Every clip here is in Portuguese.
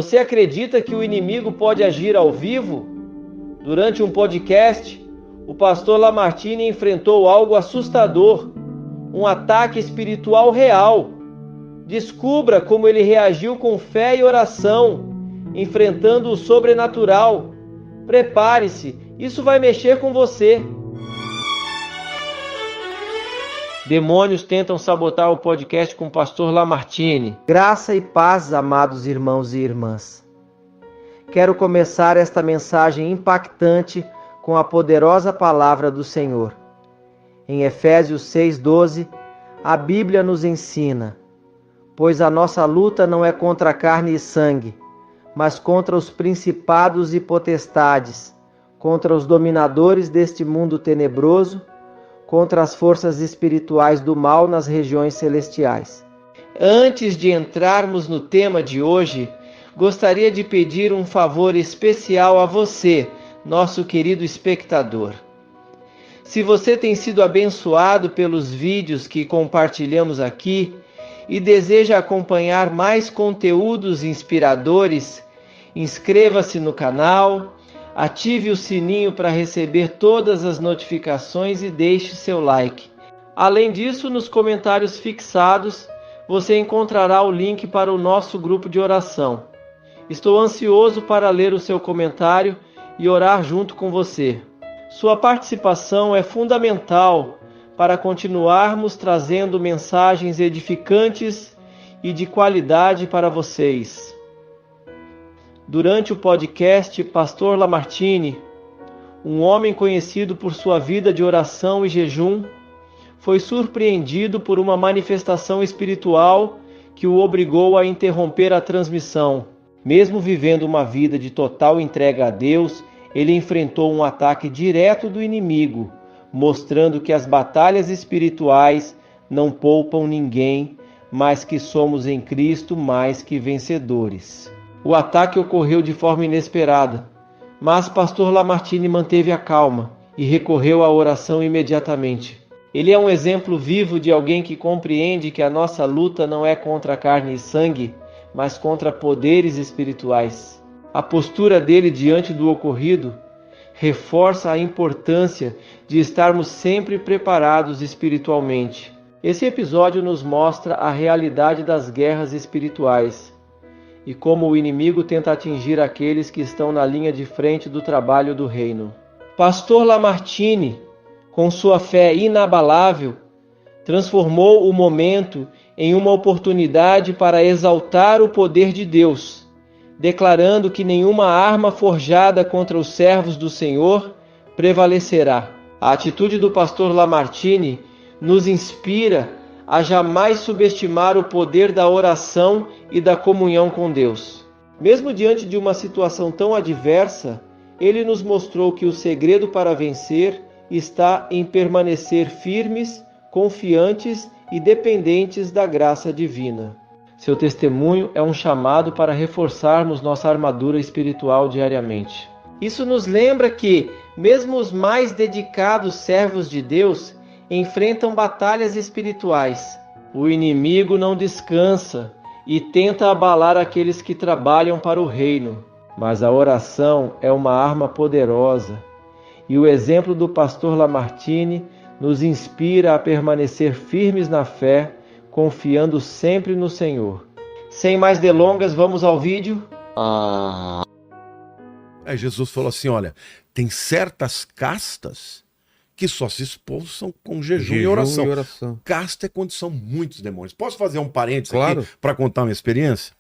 Você acredita que o inimigo pode agir ao vivo? Durante um podcast, o pastor Lamartine enfrentou algo assustador, um ataque espiritual real. Descubra como ele reagiu com fé e oração, enfrentando o sobrenatural. Prepare-se, isso vai mexer com você. Demônios tentam sabotar o podcast com o pastor Lamartine. Graça e paz, amados irmãos e irmãs. Quero começar esta mensagem impactante com a poderosa palavra do Senhor. Em Efésios 6:12, a Bíblia nos ensina: pois a nossa luta não é contra carne e sangue, mas contra os principados e potestades, contra os dominadores deste mundo tenebroso, contra as forças espirituais do mal nas regiões celestiais. Antes de entrarmos no tema de hoje, gostaria de pedir um favor especial a você, nosso querido espectador. Se você tem sido abençoado pelos vídeos que compartilhamos aqui e deseja acompanhar mais conteúdos inspiradores, inscreva-se no canal, ative o sininho para receber todas as notificações e deixe seu like. Além disso, nos comentários fixados, você encontrará o link para o nosso grupo de oração. Estou ansioso para ler o seu comentário e orar junto com você. Sua participação é fundamental para continuarmos trazendo mensagens edificantes e de qualidade para vocês. Durante o podcast, Pastor Lamartine, um homem conhecido por sua vida de oração e jejum, foi surpreendido por uma manifestação espiritual que o obrigou a interromper a transmissão. Mesmo vivendo uma vida de total entrega a Deus, ele enfrentou um ataque direto do inimigo, mostrando que as batalhas espirituais não poupam ninguém, mas que somos em Cristo mais que vencedores. O ataque ocorreu de forma inesperada, mas pastor Lamartine manteve a calma e recorreu à oração imediatamente. Ele é um exemplo vivo de alguém que compreende que a nossa luta não é contra carne e sangue, mas contra poderes espirituais. A postura dele diante do ocorrido reforça a importância de estarmos sempre preparados espiritualmente. Esse episódio nos mostra a realidade das guerras espirituais e como o inimigo tenta atingir aqueles que estão na linha de frente do trabalho do reino. Pastor Lamartine, com sua fé inabalável, transformou o momento em uma oportunidade para exaltar o poder de Deus, declarando que nenhuma arma forjada contra os servos do Senhor prevalecerá. A atitude do pastor Lamartine nos inspira a jamais subestimar o poder da oração e da comunhão com Deus. Mesmo diante de uma situação tão adversa, ele nos mostrou que o segredo para vencer está em permanecer firmes, confiantes e dependentes da graça divina. Seu testemunho é um chamado para reforçarmos nossa armadura espiritual diariamente. Isso nos lembra que, mesmo os mais dedicados servos de Deus enfrentam batalhas espirituais. O inimigo não descansa e tenta abalar aqueles que trabalham para o reino, mas a oração é uma arma poderosa. E o exemplo do pastor Lamartine nos inspira a permanecer firmes na fé, confiando sempre no Senhor. Sem mais delongas, vamos ao vídeo. Aí Jesus falou assim, olha, tem certas castas que só se expulsam com jejum e oração. Casta é quando são muitos demônios. Posso fazer um parênteses aqui para contar uma experiência?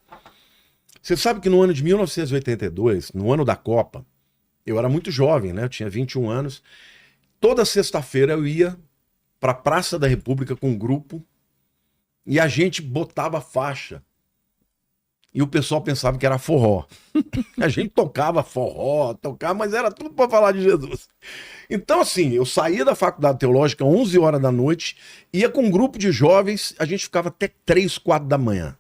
Você sabe que no ano de 1982, no ano da Copa, eu era muito jovem, né? Eu tinha 21 anos. Toda sexta-feira eu ia para a Praça da República com um grupo e a gente botava faixa. E o pessoal pensava que era forró. A gente tocava forró, mas era tudo para falar de Jesus. Então, assim, eu saía da faculdade teológica 11 horas da noite, ia com um grupo de jovens, a gente ficava até 3, 4 da manhã.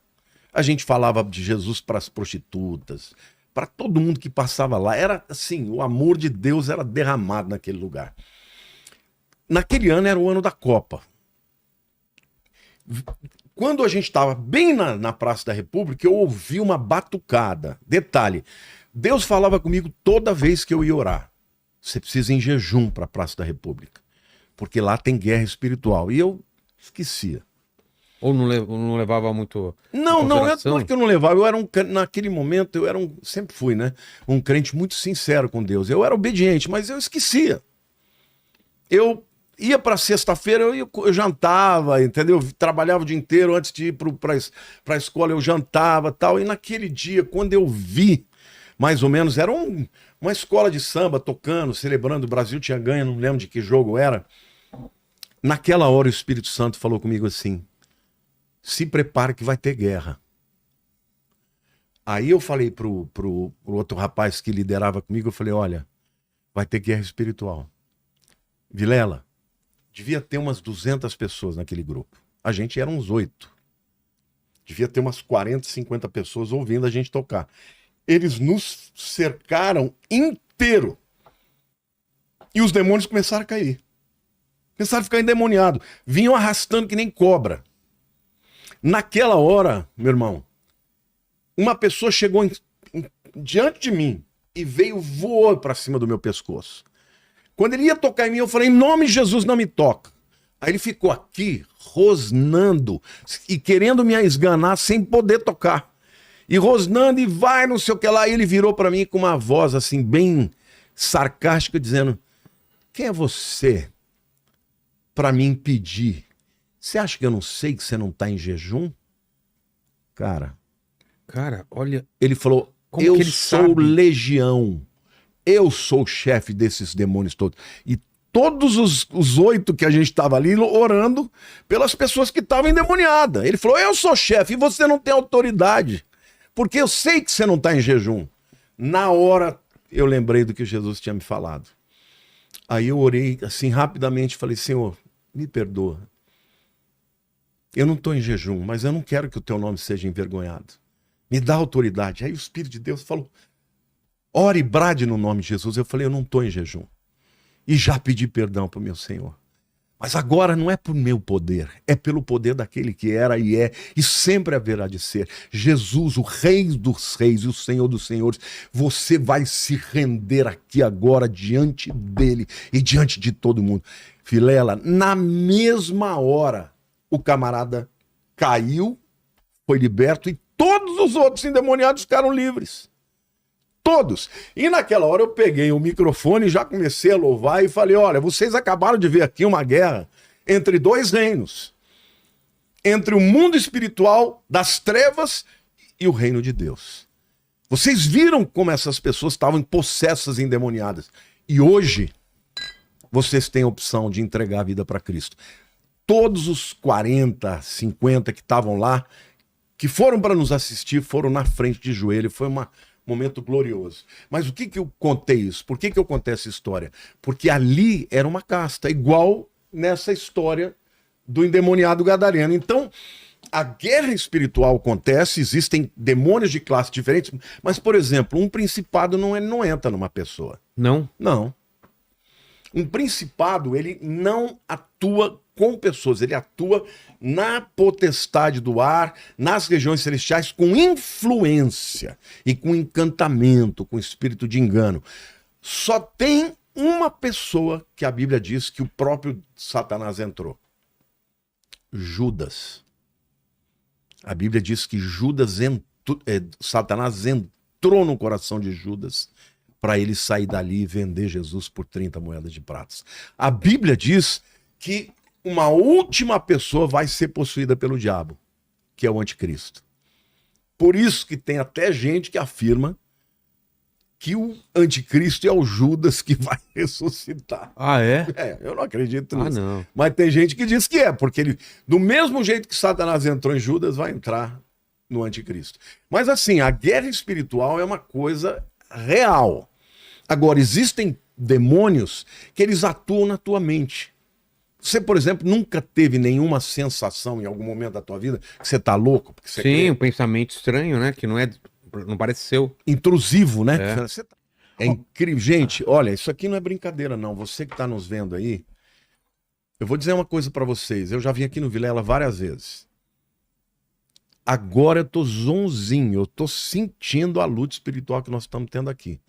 A gente falava de Jesus para as prostitutas, para todo mundo que passava lá. Era assim, o amor de Deus era derramado naquele lugar. Naquele ano era o ano da Copa. quando a gente estava bem na Praça da República, eu ouvi uma batucada. Detalhe, Deus falava comigo toda vez que eu ia orar. Você precisa ir em jejum para a Praça da República, porque lá tem guerra espiritual. E eu esquecia. Ou não levava muito. Não é que eu não levava. Eu era naquele momento, sempre fui, né? Um crente muito sincero com Deus. Eu era obediente, mas eu esquecia. Eu ia para sexta-feira, eu jantava, entendeu? Eu trabalhava o dia inteiro antes de ir para a escola, eu jantava tal. E naquele dia, quando eu vi, mais ou menos, era uma escola de samba tocando, celebrando, o Brasil tinha ganho, não lembro de que jogo era. Naquela hora o Espírito Santo falou comigo assim: se prepare que vai ter guerra. Aí eu falei pro outro rapaz que liderava comigo, eu falei: olha, vai ter guerra espiritual. Vilela, devia ter umas 200 pessoas naquele grupo. A gente era uns 8. Devia ter umas 40, 50 pessoas ouvindo a gente tocar. Eles nos cercaram inteiro. E os demônios começaram a cair. Começaram a ficar endemoniados. Vinham arrastando que nem cobra. Naquela hora, meu irmão, uma pessoa chegou diante de mim e voou para cima do meu pescoço. Quando ele ia tocar em mim, eu falei: em nome de Jesus, não me toca. Aí ele ficou aqui, rosnando e querendo me esganar sem poder tocar. E rosnando e vai, não sei o que lá. E ele virou para mim com uma voz assim, bem sarcástica, dizendo: quem é você para me impedir? Você acha que eu não sei que você não tá em jejum? Cara, olha... Ele falou: eu sou legião. Eu sou o chefe desses demônios todos. E todos os 8 que a gente estava ali orando pelas pessoas que estavam endemoniadas. Ele falou: eu sou chefe e você não tem autoridade, porque eu sei que você não está em jejum. Na hora eu lembrei do que Jesus tinha me falado. Aí eu orei assim rapidamente, falei: Senhor, me perdoa. Eu não estou em jejum, mas eu não quero que o teu nome seja envergonhado. Me dá autoridade. Aí o Espírito de Deus falou: ore e brade no nome de Jesus. Eu falei: eu não estou em jejum. E já pedi perdão para o meu Senhor. Mas agora não é por meu poder, é pelo poder daquele que era e é e sempre haverá de ser. Jesus, o Rei dos Reis e o Senhor dos Senhores. Você vai se render aqui agora diante dele e diante de todo mundo. Vilela, na mesma hora, o camarada caiu, foi liberto e todos os outros endemoniados ficaram livres. Todos. E naquela hora eu peguei o microfone e já comecei a louvar e falei: olha, vocês acabaram de ver aqui uma guerra entre 2 reinos. Entre o mundo espiritual das trevas e o reino de Deus. Vocês viram como essas pessoas estavam possessas e endemoniadas. E hoje, vocês têm a opção de entregar a vida para Cristo. Todos os 40, 50 que estavam lá, que foram para nos assistir, foram na frente de joelho. Foi um momento glorioso. Mas o que eu contei isso? Por que eu contei essa história? Porque ali era uma casta, igual nessa história do endemoniado gadareno. Então, a guerra espiritual acontece, existem demônios de classes diferentes, mas, por exemplo, um principado não entra numa pessoa. Não? Não. Um principado, ele não atua com pessoas, ele atua na potestade do ar, nas regiões celestiais, com influência e com encantamento, com espírito de engano. Só tem uma pessoa que a Bíblia diz que o próprio Satanás entrou. Judas. A Bíblia diz que Satanás entrou no coração de Judas para ele sair dali e vender Jesus por 30 moedas de prata. A Bíblia diz que uma última pessoa vai ser possuída pelo diabo, que é o anticristo. Por isso que tem até gente que afirma que o anticristo é o Judas que vai ressuscitar. Ah, é? Eu não acredito nisso. Não. Mas tem gente que diz que é, porque ele, do mesmo jeito que Satanás entrou em Judas, vai entrar no anticristo. Mas assim, a guerra espiritual é uma coisa real. Agora, existem demônios que eles atuam na tua mente. Você, por exemplo, nunca teve nenhuma sensação em algum momento da tua vida que você tá louco? Porque você Sim, um pensamento estranho, né? Que não parece seu. Intrusivo, né? É incrível. Gente, olha, isso aqui não é brincadeira, não. Você que tá nos vendo aí, eu vou dizer uma coisa pra vocês. Eu já vim aqui no Vilela várias vezes. agora eu tô zonzinho, eu tô sentindo a luta espiritual que nós estamos tendo aqui.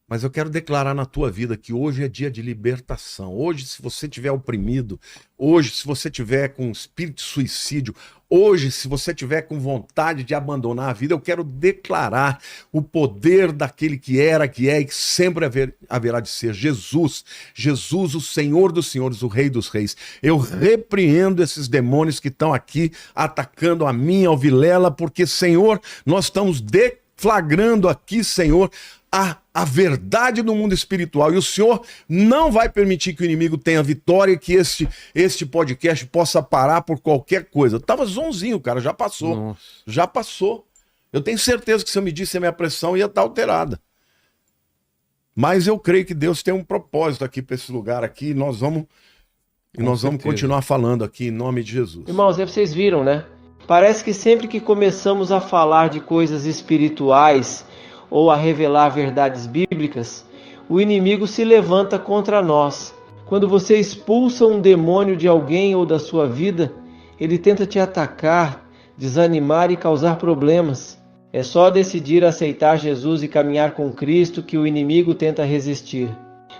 Mas eu quero declarar na tua vida que hoje é dia de libertação. Hoje, se você estiver oprimido, hoje, se você estiver com espírito de suicídio, hoje, se você estiver com vontade de abandonar a vida, eu quero declarar o poder daquele que era, que é e que sempre haverá de ser. Jesus, o Senhor dos senhores, o Rei dos reis. Eu repreendo esses demônios que estão aqui atacando a mim, ao Vilela, porque, Senhor, nós estamos deflagrando aqui, Senhor, a verdade do mundo espiritual, e o Senhor não vai permitir que o inimigo tenha vitória, que este podcast possa parar por qualquer coisa. Eu tava zonzinho, cara, já passou. Nossa. Já passou. Eu tenho certeza que se eu medisse a minha pressão ia estar alterada. Mas eu creio que Deus tem um propósito aqui para esse lugar aqui, e nós vamos continuar falando aqui em nome de Jesus. Irmãos, vocês viram, né? Parece que sempre que começamos a falar de coisas espirituais ou a revelar verdades bíblicas, o inimigo se levanta contra nós. Quando você expulsa um demônio de alguém ou da sua vida, ele tenta te atacar, desanimar e causar problemas. É só decidir aceitar Jesus e caminhar com Cristo que o inimigo tenta resistir.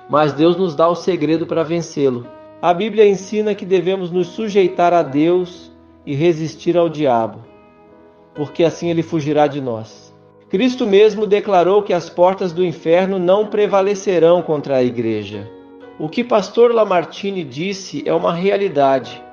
Mas Deus nos dá o segredo para vencê-lo. A Bíblia ensina que devemos nos sujeitar a Deus e resistir ao diabo, porque assim ele fugirá de nós. Cristo mesmo declarou que as portas do inferno não prevalecerão contra a igreja. O que pastor Lamartine disse é uma realidade.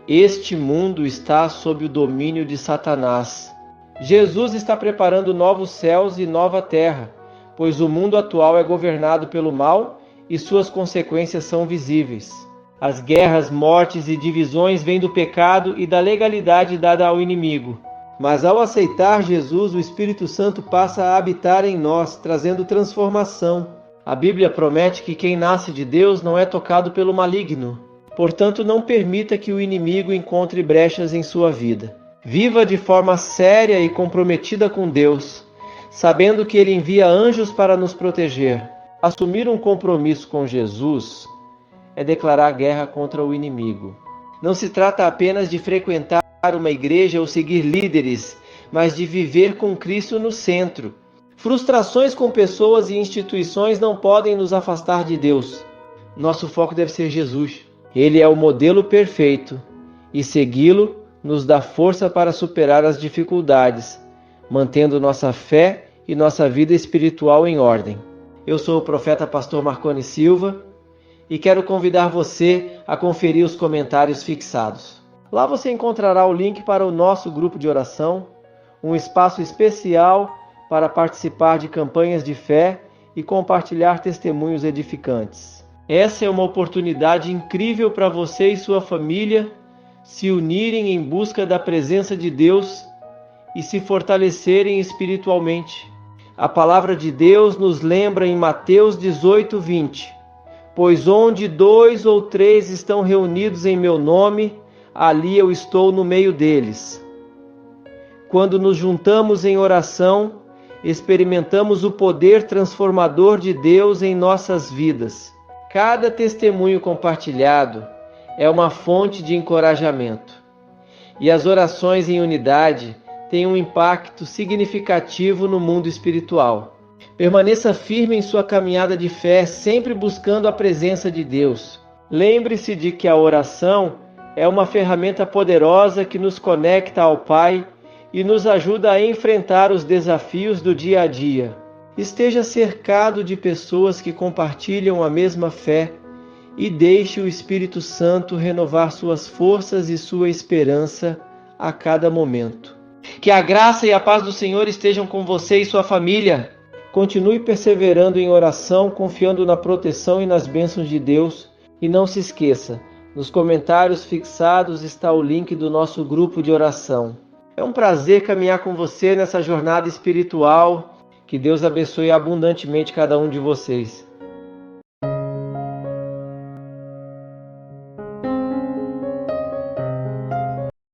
Este mundo está sob o domínio de Satanás. Jesus está preparando novos céus e nova terra, pois o mundo atual é governado pelo mal e suas consequências são visíveis. As guerras, mortes e divisões vêm do pecado e da legalidade dada ao inimigo. Mas ao aceitar Jesus, o Espírito Santo passa a habitar em nós, trazendo transformação. A Bíblia promete que quem nasce de Deus não é tocado pelo maligno. Portanto, não permita que o inimigo encontre brechas em sua vida. Viva de forma séria e comprometida com Deus, sabendo que Ele envia anjos para nos proteger. Assumir um compromisso com Jesus é declarar guerra contra o inimigo. Não se trata apenas de frequentar uma igreja ou seguir líderes, mas de viver com Cristo no centro. Frustrações com pessoas e instituições não podem nos afastar de Deus. Nosso foco deve ser Jesus. Ele é o modelo perfeito e segui-lo nos dá força para superar as dificuldades, mantendo nossa fé e nossa vida espiritual em ordem. Eu sou o profeta pastor Marconi Silva e quero convidar você a conferir os comentários fixados. Lá você encontrará o link para o nosso grupo de oração, um espaço especial para participar de campanhas de fé e compartilhar testemunhos edificantes. Essa é uma oportunidade incrível para você e sua família se unirem em busca da presença de Deus e se fortalecerem espiritualmente. A palavra de Deus nos lembra em Mateus 18:20, pois onde 2 ou 3 estão reunidos em meu nome, ali eu estou no meio deles. Quando nos juntamos em oração, experimentamos o poder transformador de Deus em nossas vidas. Cada testemunho compartilhado é uma fonte de encorajamento. E as orações em unidade têm um impacto significativo no mundo espiritual. Permaneça firme em sua caminhada de fé, sempre buscando a presença de Deus. Lembre-se de que a oração é uma ferramenta poderosa que nos conecta ao Pai e nos ajuda a enfrentar os desafios do dia a dia. Esteja cercado de pessoas que compartilham a mesma fé e deixe o Espírito Santo renovar suas forças e sua esperança a cada momento. Que a graça e a paz do Senhor estejam com você e sua família. Continue perseverando em oração, confiando na proteção e nas bênçãos de Deus. E não se esqueça, nos comentários fixados está o link do nosso grupo de oração. É um prazer caminhar com você nessa jornada espiritual. Que Deus abençoe abundantemente cada um de vocês.